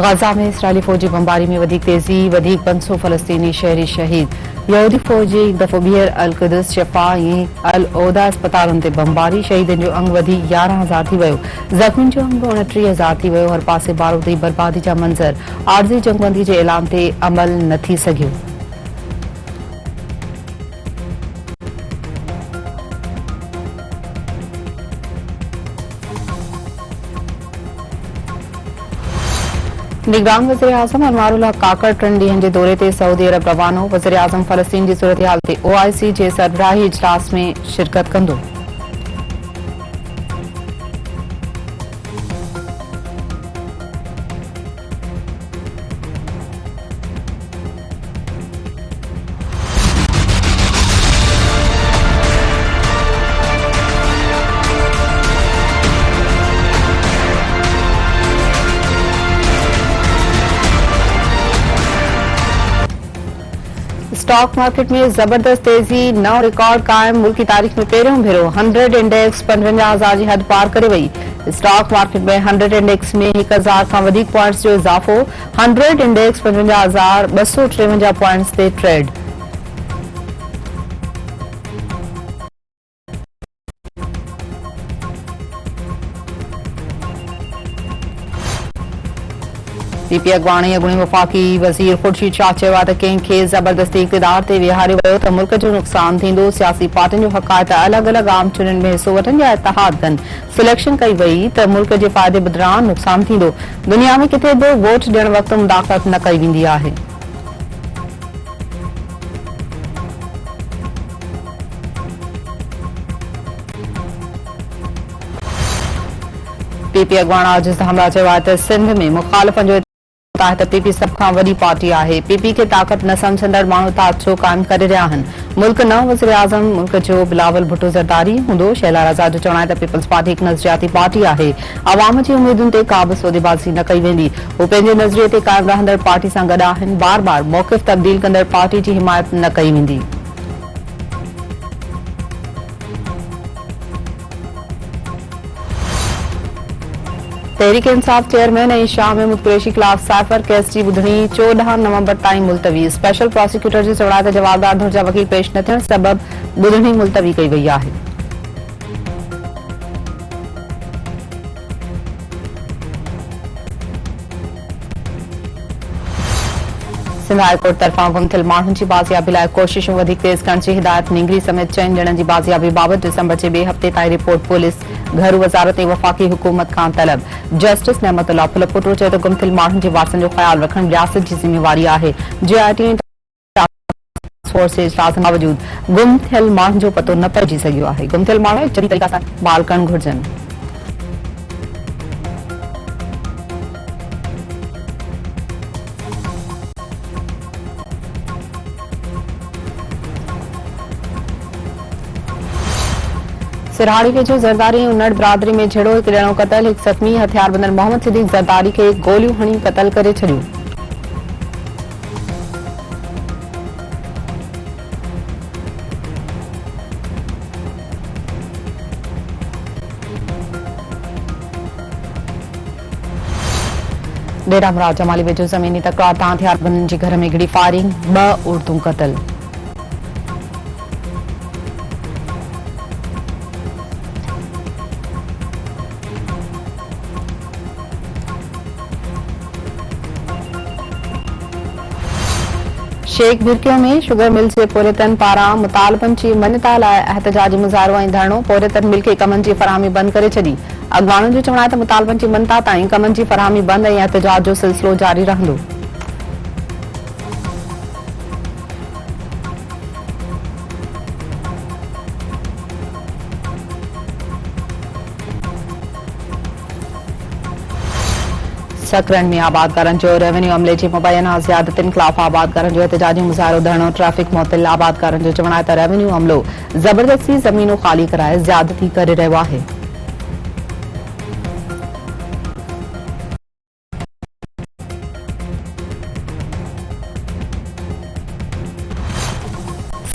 गजा में इसराइली फौजी बमबारी में वधीक तेज़ी, वधीक 500 फ़लस्तीनी शहरी शहीद। यहूदी फौजी हिकु दफ़ो ॿीहर अल क़ुद्स, शिफ़ा ऐं अल ओहदा अस्पतालुनि ते बमबारी। शहीदनि जो अंग वधी 11,000 थी वियो, ज़ख़्मियुनि जो अंग 29,000 थी वियो। हर पासे बारूदी बर्बादी जा मंज़र। आरज़ी जंगबंदी जे ऐलान ते अमल न थी सघियो। निगरान वज़ीर-ए-आज़म अनवारुल हक़ काकड़ 3 ॾींहनि जे दौरे ते सऊदी अरब रवानो। वज़ीर-ए-आज़म फ़लस्तीन जी सूरतहाल ते OIC जे सरबराही इजलास में शिरकत कंदो। स्टॉक मार्केट में जबरदस्त तेजी, नओं रिकॉर्ड कायम। मुल्क की तारीख़ में पहिरियों भेरो 100 इंडेक्स 55,000 जी हद पार करे वई। स्टॉक मार्केट में 100 इंडेक्स में 1,000 खां वधीक पॉइंट्स जो इज़ाफ़ो। 100 इंडेक्स 55,253 पॉइंट्स ते ट्रेड। पीपी अॻवाणी अॻूणी वफ़ाक़ी वज़ीर ख़ुर्शीद शाह चयो आहे त कंहिंखे ज़बरदस्ती इक़्तिदार ते विहारे वियो त मुल्क जो नुक़सान थींदो। सियासी पार्टियुनि जो हक़ आहे त अलॻि-अलॻि आम चूंडनि में हिसो वठनि या इतिहाद कनि। सिलेक्शन कई वई त मुल्क जे फ़ाइदे बदिरां नुक़सान थींदो। दुनिया में किथे बि वोट ॾियण वक़्तु मुदाख़लत न कई वेंदी आहे। पीपी अॻवाणा जिस हमला चयो आहे त सिंध में मुख़ालिफ़नि जो आहे त पीपी सभ खां वॾी पार्टी आहे। पीपी खे ताक़त न सम्झंदड़ माण्हू ताक़तो क़ाइमु करे रहिया आहिनि। मुल्क नओं वज़ीर-ए-आज़म मुल्क जो बिलावल भुट्टो ज़रदारी हूंदो। शैला रज़ा जो चवणु आहे त पीपल्स पार्टी हिकु नज़रियाती पार्टी आहे। अवाम जी उमेदुनि ते का बि सौदेबाज़ी न कई वेंदी। हू पंहिंजे नज़रिए ते क़ाइमु रहंदड़ पार्टी सां गॾु आहिनि। बार बार मौक़िफ़ तब्दील कंदड़ पार्टी जी हिमायत न कई वेंदी। तहरीक इंसाफ चेयरमैन ऐं शाह महमूद कुरैशी ख़िलाफ़ साइफ़र केस जी ॿुधणी 14 नवंबर ताईं मुलतवी। स्पेशल प्रोसिक्यूटर जो चवणु आहे त जवाबदार धुर जा वकील पेश न थियण सबबि ॿुधणी मुलतवी कई वई आहे। सिंध हाई कोर्ट तरफ़ां गुम थियल माण्हुनि जी बाज़ियाबी लाइ कोशिशूं वधीक तेज़ करण जी हिदायत। निंगरी समेत 4 ॼणनि जी बाज़ियाबी बाबति दिसंबर जे ॿिए हफ़्ते ताईं रिपोर्ट पुलिस, घर वज़ारत ऐं वफ़ाक़ी हुकूमत खां तलब। जस्टिस नेमतुल्लाह फुलपुटो चयो त गुम थियल माण्हुनि जे वारसनि जो ख़्यालु रखणु रियासत जी ज़िम्मेवारी आहे। JIT टास्क फोर्स जे इजलास जे बावजूदि गुम थियल माण्हुनि जो पतो न पइजी सघियो आहे। गुम थियल माण्हू जड़ी तरीक़े सां बहाल करणु घुरिजनि। सिरहाड़ी वेझो ज़रदारी उन्नड़ बिरादरी में झेड़ो, हिकु ॼणो क़तल, हिकु ज़ख़्मी। हथियारबंदड़ मोहम्मद सिद्दीक़ ज़रदारी खे गोलियूं हणी क़तल करे छॾियो। डेरा मुराद जमाली वेझो ज़मीनी तकरार तां हथियारबंदनि जे घर में घिड़ी फायरिंग, 2 औरतूं क़तल। शेख भिरकियो में शुगर मिल जे पोरियतनि पारां मुतालबनि जी मञता लाइ एहतजाजी मुज़ाहिरो ऐं धरणो। पोरियतनि मिल खे कमनि जी फराहमी बंदि करे छॾी। अॻवाणनि जो चवणु आहे त मुतालबनि जी मञता ताईं कमनि जी फराहमी बंदि ऐं एहतजाज जो सिलसिलो जारी रहंदो। सकरन में आबादकारनि जो रेवेन्यू अमले जी मुबैना ज़ियादतियुनि ख़िलाफ़ आबादकारनि जो एहतजाजी मुज़ाहिरो, धरणो, ट्रैफ़िक मुअत्तल। आबादकारनि जो चवणु आहे त रेवेन्यू अमलो ज़बरदस्ती ज़मीनूं ख़ाली कराए ज़ियादती करे रहियो आहे।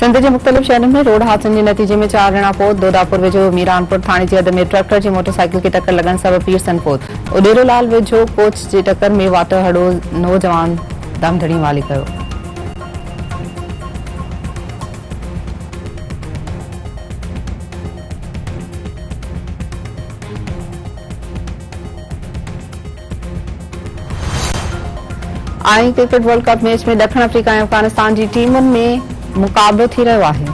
सिंध जे मुख़्तलिफ़ शहरनि में रोड हादसनि जे नतीजे में 4 ॼणा फ़ौत। दोदापुर वेझो मीरानपुर थाणे जी हद में ट्रैक्टर जी मोटरसाइकिल खे टक्कर लॻण सबबि पीरसन फ़ौत। उडेरोलाल वेझो कोच जी टक्कर में वाटड़ो नौजवान दम धड़ी वाली कयो। आई क्रिकेट वर्ल्ड कप मैच में दक्षिण अफ्रीका ऐं अफगानिस्तान जी टीमुनि में मुक़ाबिलो थी रहियो आहे।